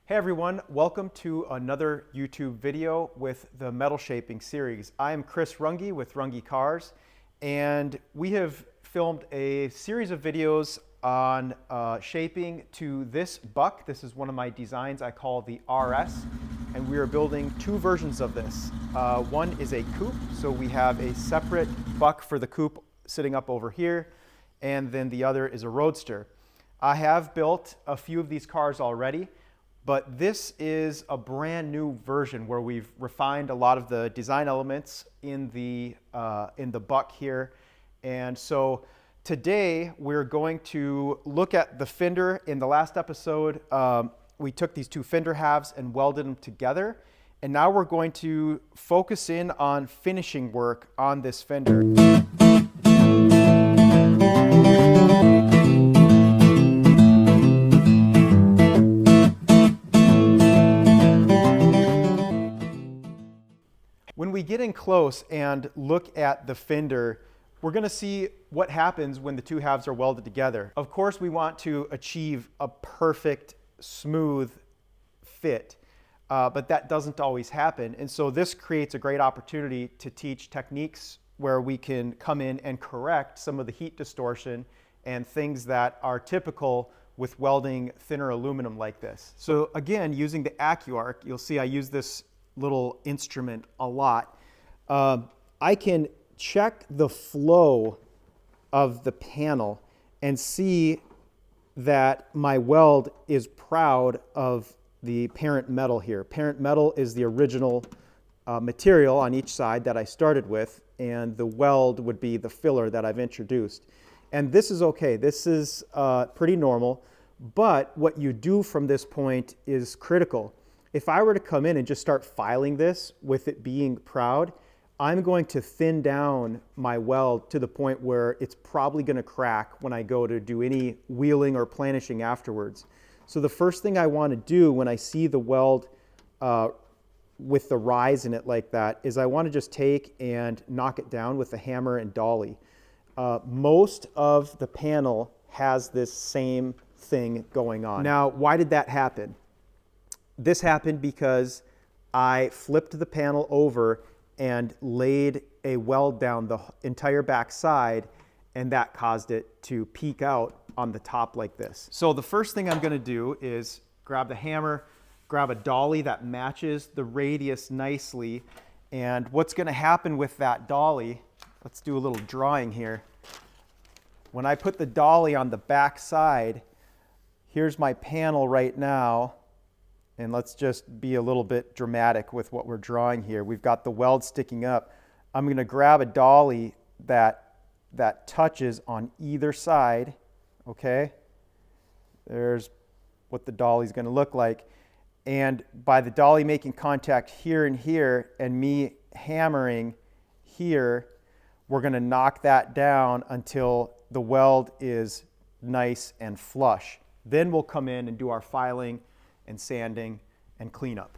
Hey everyone, welcome to another YouTube video with the metal shaping series. I am Chris Runge with Runge Cars, and we have filmed a series of videos on shaping to this buck. This is one of my designs I call the RS, and we are building two versions of this. One is a coupe, so we have a separate buck for the coupe sitting up over here, and then the other is a roadster. I have built a few of these cars already, but this is a brand new version where we've refined a lot of the design elements in the buck here. And so today we're going to look at the fender. In the last episode, we took these two fender halves and welded them together. And now we're going to focus in on finishing work on this fender. When we get in close and look at the fender, we're going to see what happens when the two halves are welded together. Of course, we want to achieve a perfect, smooth fit, but that doesn't always happen. And so this creates a great opportunity to teach techniques where we can come in and correct some of the heat distortion and things that are typical with welding thinner aluminum like this. So again, using the AccuArc, you'll see I use this little instrument a lot. I can check the flow of the panel and see that my weld is proud of the parent metal here. Parent metal is the original material on each side that I started with, and the weld would be the filler that I've introduced. And this is okay. This is pretty normal, but what you do from this point is critical. If I were to come in and just start filing this with it being proud, I'm going to thin down my weld to the point where it's probably going to crack when I go to do any wheeling or planishing afterwards. So the first thing I want to do when I see the weld with the rise in it like that is I want to just take and knock it down with a hammer and dolly. Most of the panel has this same thing going on. Now, why did that happen? This happened because I flipped the panel over and laid a weld down the entire back side, and that caused it to peek out on the top like this. So the first thing I'm going to do is grab the hammer, grab a dolly that matches the radius nicely, and what's going to happen with that dolly, let's do a little drawing here. When I put the dolly on the back side, here's my panel right now. And let's just be a little bit dramatic with what we're drawing here. We've got the weld sticking up. I'm going to grab a dolly that touches on either side. Okay? There's what the dolly's going to look like. And by the dolly making contact here and here and me hammering here, we're going to knock that down until the weld is nice and flush. Then we'll come in and do our filing and sanding and cleanup.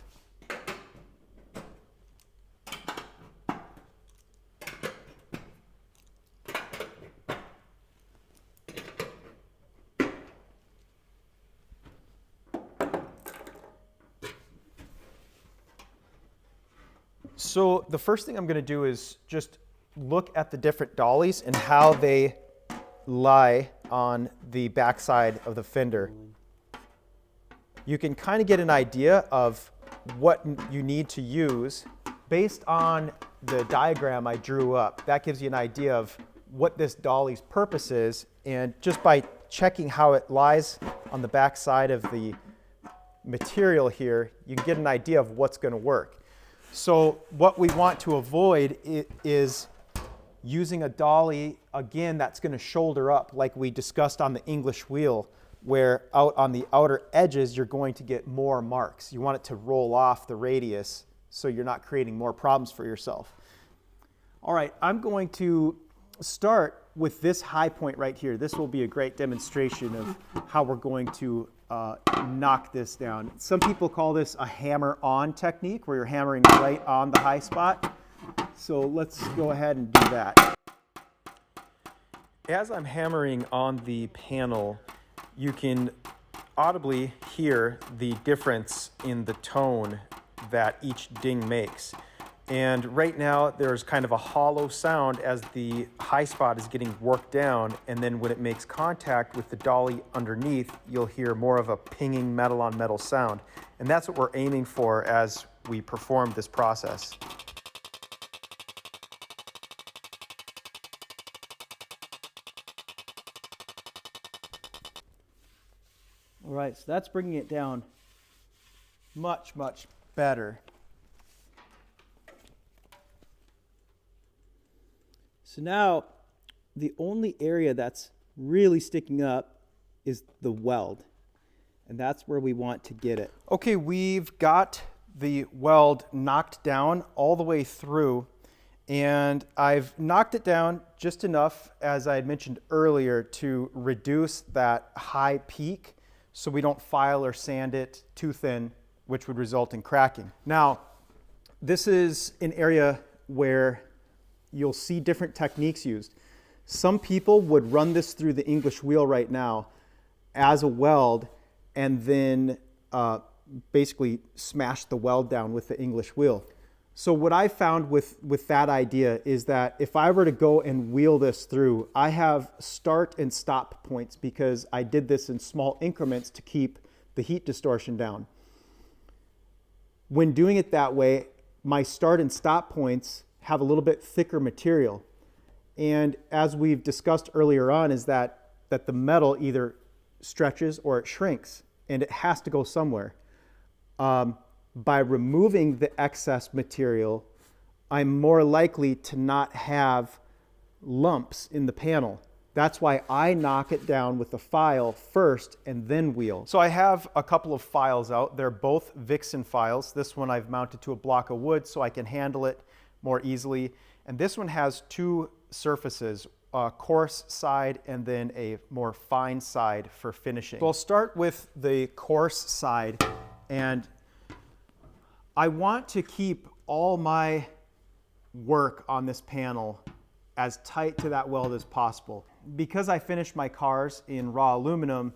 So the first thing I'm going to do is just look at the different dollies and how they lie on the backside of the fender. You can kind of get an idea of what you need to use based on the diagram I drew up. That gives you an idea of what this dolly's purpose is, and just by checking how it lies on the back side of the material here, you can get an idea of what's going to work. So what we want to avoid is using a dolly, again, that's going to shoulder up like we discussed on the English wheel, where out on the outer edges you're going to get more marks. You want it to roll off the radius so you're not creating more problems for yourself. All right, I'm going to start with this high point right here. This will be a great demonstration of how we're going to knock this down. Some people call this a hammer-on technique, where you're hammering right on the high spot. So let's go ahead and do that. As I'm hammering on the panel, you can audibly hear the difference in the tone that each ding makes. And right now there's kind of a hollow sound as the high spot is getting worked down, and then when it makes contact with the dolly underneath, you'll hear more of a pinging metal on metal sound. And that's what we're aiming for as we perform this process. All right, so that's bringing it down much, much better. So now the only area that's really sticking up is the weld, and that's where we want to get it. Okay, we've got the weld knocked down all the way through, and I've knocked it down just enough, as I had mentioned earlier, to reduce that high peak so we don't file or sand it too thin, which would result in cracking. Now, this is an area where you'll see different techniques used. Some people would run this through the English wheel right now as a weld, and then basically smash the weld down with the English wheel. So what I found with that idea is that if I were to go and wheel this through, I have start and stop points because I did this in small increments to keep the heat distortion down. When doing it that way, my start and stop points have a little bit thicker material. And as we've discussed earlier on, is that the metal either stretches or it shrinks, and it has to go somewhere. By removing the excess material, I'm more likely to not have lumps in the panel. That's why I knock it down with a file first and then wheel. So I have a couple of files out. They're both Vixen files. This one I've mounted to a block of wood so I can handle it more easily. And this one has two surfaces, a coarse side and then a more fine side for finishing. So I'll start with the coarse side, and I want to keep all my work on this panel as tight to that weld as possible. Because I finish my cars in raw aluminum,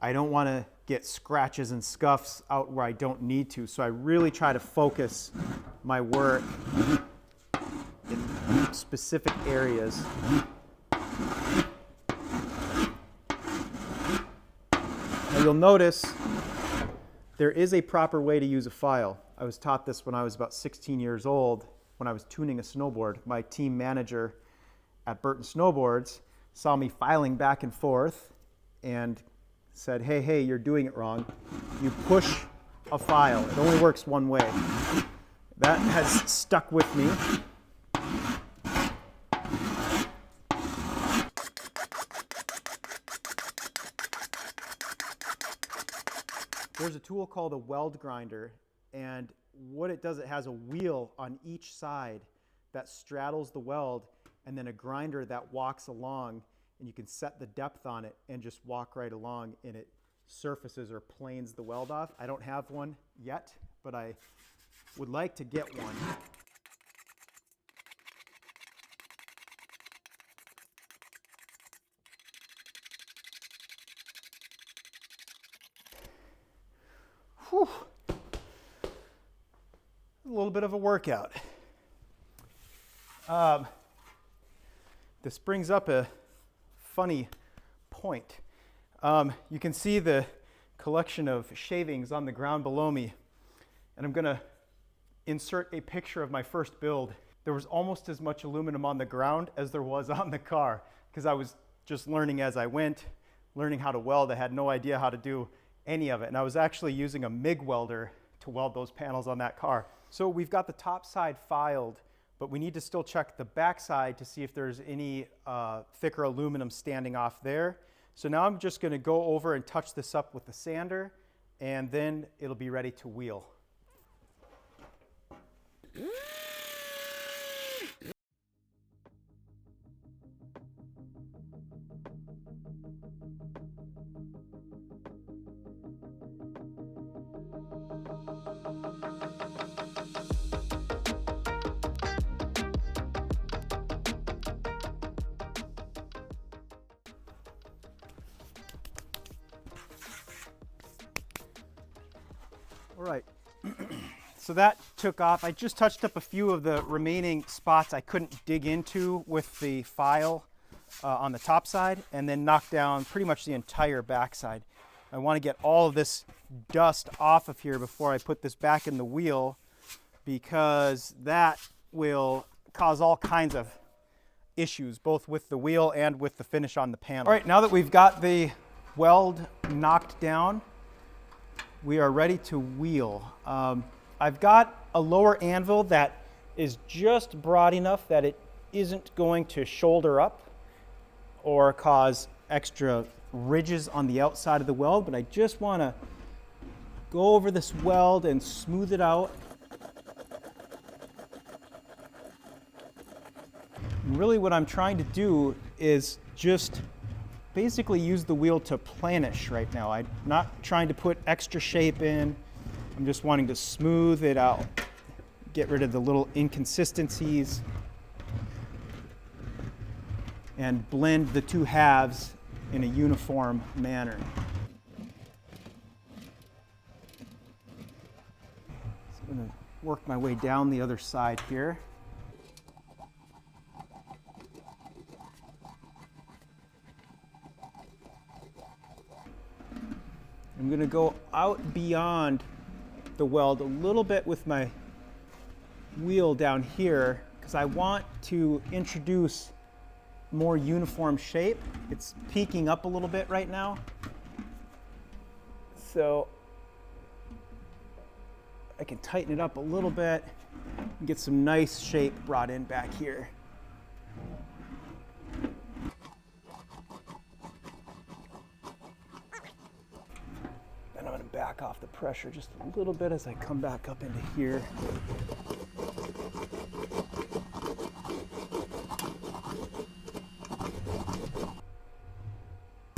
I don't want to get scratches and scuffs out where I don't need to. So I really try to focus my work in specific areas. Now you'll notice there is a proper way to use a file. I was taught this when I was about 16 years old when I was tuning a snowboard. My team manager at Burton Snowboards saw me filing back and forth and said, hey, you're doing it wrong. You push a file. It only works one way. That has stuck with me. There's a tool called a weld grinder, and what it does, it has a wheel on each side that straddles the weld, and then a grinder that walks along, and you can set the depth on it and just walk right along, and it surfaces or planes the weld off. I don't have one yet, but I would like to get one. Whew. A little bit of a workout. This brings up a funny point. You can see the collection of shavings on the ground below me, and I'm going to insert a picture of my first build. There was almost as much aluminum on the ground as there was on the car, because I was just learning as I went, learning how to weld. I had no idea how to do any of it, and I was actually using a MIG welder to weld those panels on that car. So we've got the top side filed, but we need to still check the back side to see if there's any thicker aluminum standing off there. So now I'm just going to go over and touch this up with the sander, and then it'll be ready to wheel. All right, so that took off. I just touched up a few of the remaining spots I couldn't dig into with the file on the top side, and then knocked down pretty much the entire backside. I want to get all of this dust off of here before I put this back in the wheel, because that will cause all kinds of issues, both with the wheel and with the finish on the panel. All right, now that we've got the weld knocked down, we are ready to wheel. I've got a lower anvil that is just broad enough that it isn't going to shoulder up or cause extra ridges on the outside of the weld, but I just want to go over this weld and smooth it out. And really what I'm trying to do is just basically use the wheel to planish right now. I'm not trying to put extra shape in. I'm just wanting to smooth it out, get rid of the little inconsistencies, and blend the two halves in a uniform manner. So I'm going to work my way down the other side here. I'm going to go out beyond the weld a little bit with my wheel down here because I want to introduce more uniform shape. It's peaking up a little bit right now. So I can tighten it up a little bit and get some nice shape brought in back here. Then I'm going to back off the pressure just a little bit as I come back up into here.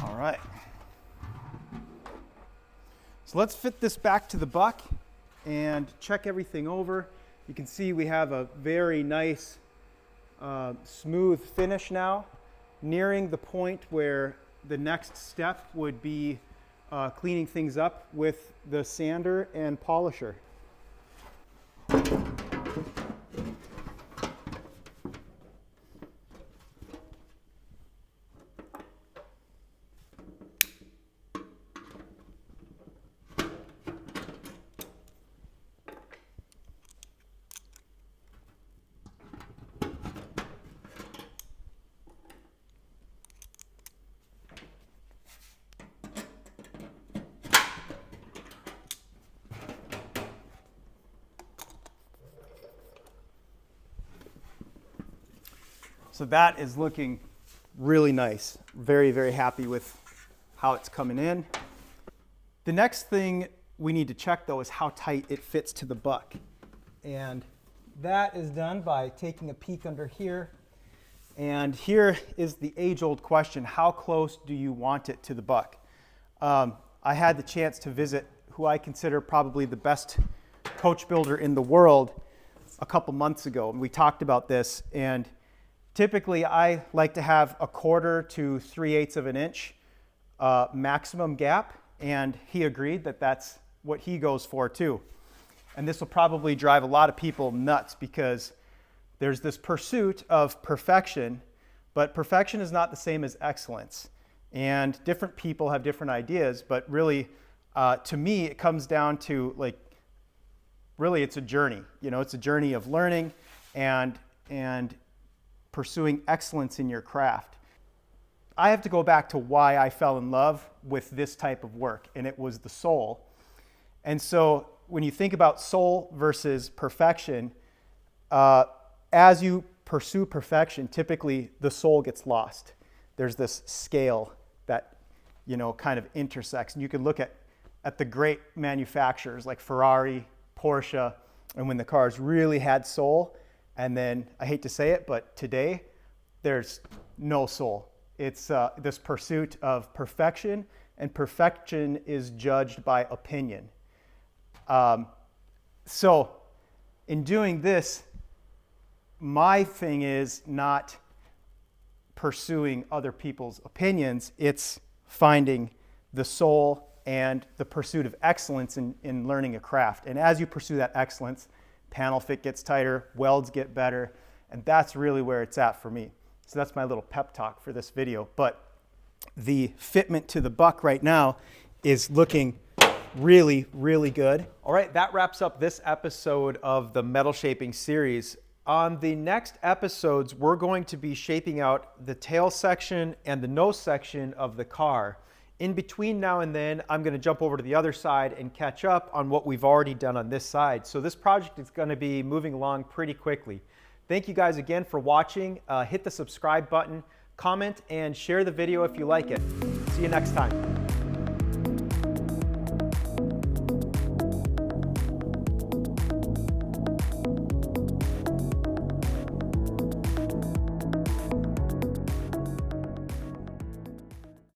All right. So let's fit this back to the buck and check everything over. You can see we have a very nice smooth finish now, nearing the point where the next step would be cleaning things up with the sander and polisher. So that is looking really nice. Very, very happy with how it's coming in. The next thing we need to check though is how tight it fits to the buck. And that is done by taking a peek under here. And here is the age-old question, how close do you want it to the buck? I had the chance to visit who I consider probably the best coach builder in the world a couple months ago, and we talked about this. And typically, I like to have 1/4 to 3/8 of an inch maximum gap, and he agreed that that's what he goes for too. And this will probably drive a lot of people nuts because there's this pursuit of perfection, but perfection is not the same as excellence. And different people have different ideas, but really, to me, it comes down to really it's a journey. You know, it's a journey of learning and pursuing excellence in your craft. I have to go back to why I fell in love with this type of work, and it was the soul. And so when you think about soul versus perfection, as you pursue perfection, typically the soul gets lost. There's this scale that, you know, kind of intersects. And you can look at the great manufacturers like Ferrari, Porsche, and when the cars really had soul. And then, I hate to say it, but today, there's no soul. It's this pursuit of perfection, and perfection is judged by opinion. So, in doing this, my thing is not pursuing other people's opinions. It's finding the soul and the pursuit of excellence in learning a craft. And as you pursue that excellence, panel fit gets tighter, welds get better, and that's really where it's at for me. So that's my little pep talk for this video. But the fitment to the buck right now is looking really, really good. All right, that wraps up this episode of the metal shaping series. On the next episodes, we're going to be shaping out the tail section and the nose section of the car. In between now and then, I'm going to jump over to the other side and catch up on what we've already done on this side. So this project is going to be moving along pretty quickly. Thank you guys again for watching. Hit the subscribe button, comment, and share the video if you like it. See you next time.